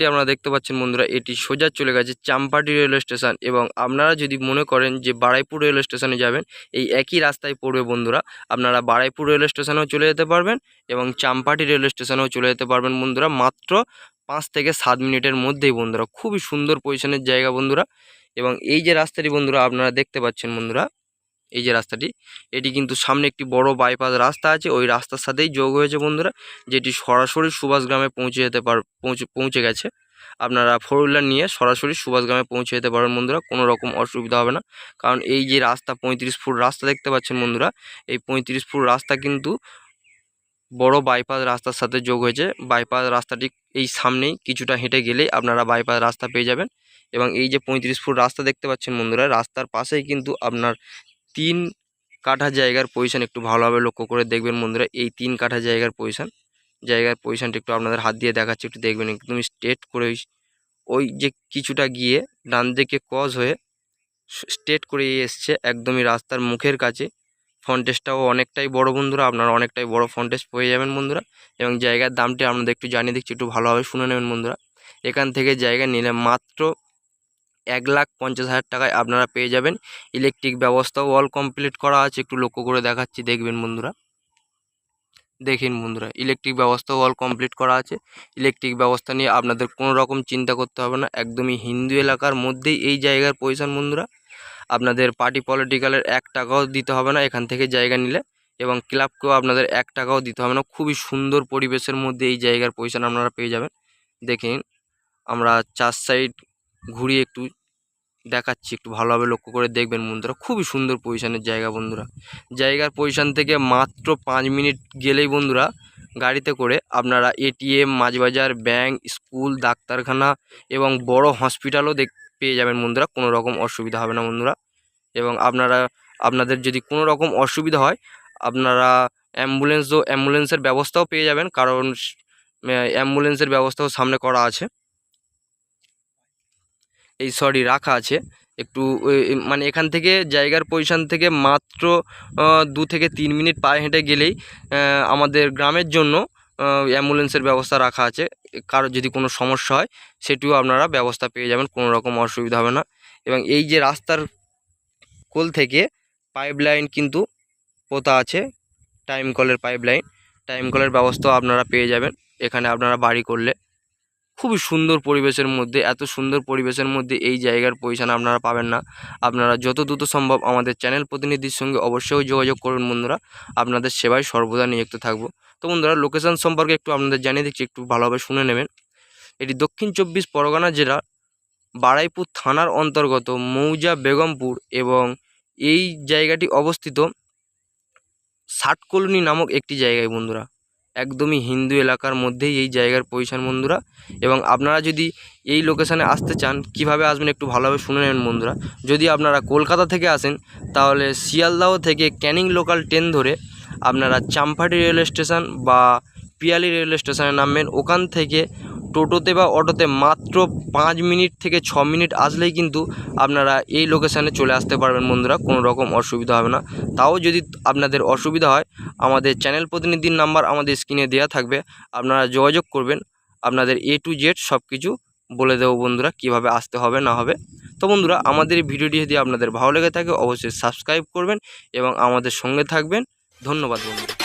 রাস্তাটি আপনারা দেখতে পাচ্ছেন বন্ধুরা, এটি সোজা চলে গেছে চাম্পাটি রেলওয়ে স্টেশন। এবং আপনারা যদি মনে করেন যে বারুইপুর রেলওয়ে স্টেশনে যাবেন, এই একই রাস্তায় পড়বে বন্ধুরা। আপনারা বারুইপুর রেলওয়ে স্টেশনেও চলে যেতে পারবেন এবং চাম্পাটি রেলওয়ে স্টেশনেও চলে যেতে পারবেন বন্ধুরা, মাত্র 5 থেকে 7 মিনিটের মধ্যেই বন্ধুরা। খুবই সুন্দর পজিশনের জায়গা বন্ধুরা। এবং এই যে রাস্তাটি বন্ধুরা আপনারা দেখতে পাচ্ছেন বন্ধুরা, এই যে রাস্তাটি, এটি কিন্তু সামনে একটি বড় বাইপাস রাস্তা আছে, ওই রাস্তার সাথেই যোগ হয়েছে বন্ধুরা, যেটি সরাসরি সুভাষগ্রামে পৌঁছে গেছে। আপনারা 4 হুইলার নিয়ে সরাসরি সুভাষগ্রামে পৌঁছে যেতে পারেন বন্ধুরা, কোনো রকম অসুবিধা হবে না। কারণ এই যে রাস্তা 35 ফুট রাস্তা দেখতে পাচ্ছেন বন্ধুরা, এই 35 ফুট রাস্তা কিন্তু বড় বাইপাস রাস্তার সাথে যোগ হয়েছে। বাইপাস রাস্তাটি এই সামনেই, কিছুটা হেঁটে গেলেই আপনারা বাইপাস রাস্তা পেয়ে যাবেন। এবং এই যে 35 ফুট রাস্তা দেখতে পাচ্ছেন বন্ধুরা, রাস্তার পাশেই কিন্তু আপনার 3 কাঠা জায়গার পজিশন একটু ভালোভাবে লক্ষ্য করে দেখবেন বন্ধুরা। এই 3 কাঠা জায়গার পজিশনটা একটু আপনাদের হাত দিয়ে দেখাচ্ছি, একটু দেখবেন। একদম স্ট্রেট করে ওই যে কিছুটা গিয়ে ডান দিকে ক্রস হয়ে স্ট্রেট করে এসছে একদমই রাস্তার মুখের কাছে। ফন্টেজটাও অনেকটাই বড় বন্ধুরা, আপনারা অনেকটাই বড় ফন্টেজ পেয়ে যাবেন বন্ধুরা। এবং জায়গার দামটি আপনাদের একটু জানিয়ে দিচ্ছি, একটু ভালোভাবে শুনে নেবেন বন্ধুরা। এখান থেকে জায়গা নিলে মাত্র 1,50,000 টাকায় আপনারা পেয়ে যাবেন। ইলেকট্রিক ব্যবস্থাও অল কমপ্লিট করা আছে, একটু লক্ষ্য করে দেখাচ্ছি, দেখবেন বন্ধুরা। দেখেন বন্ধুরা, ইলেকট্রিক ব্যবস্থাও অল কমপ্লিট করা আছে। ইলেকট্রিক ব্যবস্থা নিয়ে আপনাদের কোনো রকম চিন্তা করতে হবে না। একদমই হিন্দু এলাকার মধ্যেই এই জায়গার পজিশন বন্ধুরা। আপনাদের পার্টি পলিটিক্যালের 1 টাকাও দিতে হবে না এখান থেকে জায়গা নিলে, এবং ক্লাবকেও আপনাদের 1 টাকাও দিতে হবে না। খুবই সুন্দর পরিবেশের মধ্যে এই জায়গার পজিশন আপনারা পেয়ে যাবেন। দেখেন, আমরা 4 সাইড ঘুরিয়ে একটু দেখাচ্ছি, একটু ভালোভাবে লক্ষ্য করে দেখবেন বন্ধুরা। খুবই সুন্দর পজিশনের জায়গা বন্ধুরা। জায়গার পজিশন থেকে মাত্র 5 মিনিট গেলেই বন্ধুরা গাড়িতে করে আপনারা এটিএম, মাছবাজার, ব্যাংক, স্কুল, ডাক্তারখানা এবং বড় হসপিটালও পেয়ে যাবেন বন্ধুরা। কোনো রকম অসুবিধা হবে না বন্ধুরা। এবং আপনাদের যদি কোনো রকম অসুবিধা হয়, আপনারা অ্যাম্বুলেন্সের ব্যবস্থাও পেয়ে যাবেন, কারণ অ্যাম্বুলেন্সের ব্যবস্থাও সামনে করা আছে, রাখা আছে। একটু মানে এখান থেকে জায়গার পজিশন থেকে মাত্র 2 থেকে 3 মিনিট পায়ে হেঁটে গেলেই আমাদের গ্রামের জন্য অ্যাম্বুলেন্সের ব্যবস্থা রাখা আছে। কারোর যদি কোনো সমস্যা হয় সেটিও আপনারা ব্যবস্থা পেয়ে যাবেন, কোনো রকম অসুবিধা হবে না। এবং এই যে রাস্তার কোল থেকে পাইপলাইন কিন্তু পোতা আছে, টাইম কলের ব্যবস্থাও আপনারা পেয়ে যাবেন এখানে আপনারা বাড়ি করলে। খুবই সুন্দর পরিবেশের মধ্যে, এত সুন্দর পরিবেশের মধ্যে এই জায়গার পজিশন আপনারা পাবেন না। আপনারা যত দ্রুত সম্ভব আমাদের চ্যানেল প্রতিনিধির সঙ্গে অবশ্যই যোগাযোগ করুন বন্ধুরা, আপনাদের সেবায় সর্বদা নিযুক্ত থাকবো। তো বন্ধুরা, লোকেশন সম্পর্কে একটু আপনাদের জানিয়ে দিচ্ছি, একটু ভালোভাবে শুনে নেবেন। এটি দক্ষিণ 24 পরগনা জেলা বারুইপুর থানার অন্তর্গত মৌজা বেগমপুর, এবং এই জায়গাটি অবস্থিত ষাট কলোনি নামক একটি জায়গায় বন্ধুরা। একদমই হিন্দু এলাকার মধ্যেই এই জায়গার পজিশন বন্ধুরা। এবং আপনারা যদি এই লোকেশানে আসতে চান, কিভাবে আসবেন একটু ভালোভাবে শুনে নেবেন বন্ধুরা। যদি আপনারা কলকাতা থেকে আসেন, তাহলে শিয়ালদাহ থেকে ক্যানিং লোকাল ট্রেন ধরে আপনারা চাম্পাটি রেলওয়ে স্টেশন বা পিয়ালি রেলওয়ে স্টেশনে নামবেন। ওখান থেকে টোটোতে বা অটোতে মাত্র 5 মিনিট থেকে 6 মিনিট আসলেই কিন্তু আপনারা এই লোকেশানে চলে আসতে পারবেন বন্ধুরা, কোনো রকম অসুবিধা হবে না। তাও যদি আপনাদের অসুবিধা হয়, আমাদের চ্যানেল প্রতিনিধির নাম্বার আমাদের স্ক্রিনে দেওয়া থাকবে, আপনারা যোগাযোগ করবেন। আপনাদের A to Z সব কিছু বলে দেবো বন্ধুরা, কিভাবে আসতে হবে না হবে। তো বন্ধুরা, আমাদের এই ভিডিওটি যদি আপনাদের ভালো লেগে থাকে অবশ্যই সাবস্ক্রাইব করবেন এবং আমাদের সঙ্গে থাকবেন। ধন্যবাদ বন্ধুরা।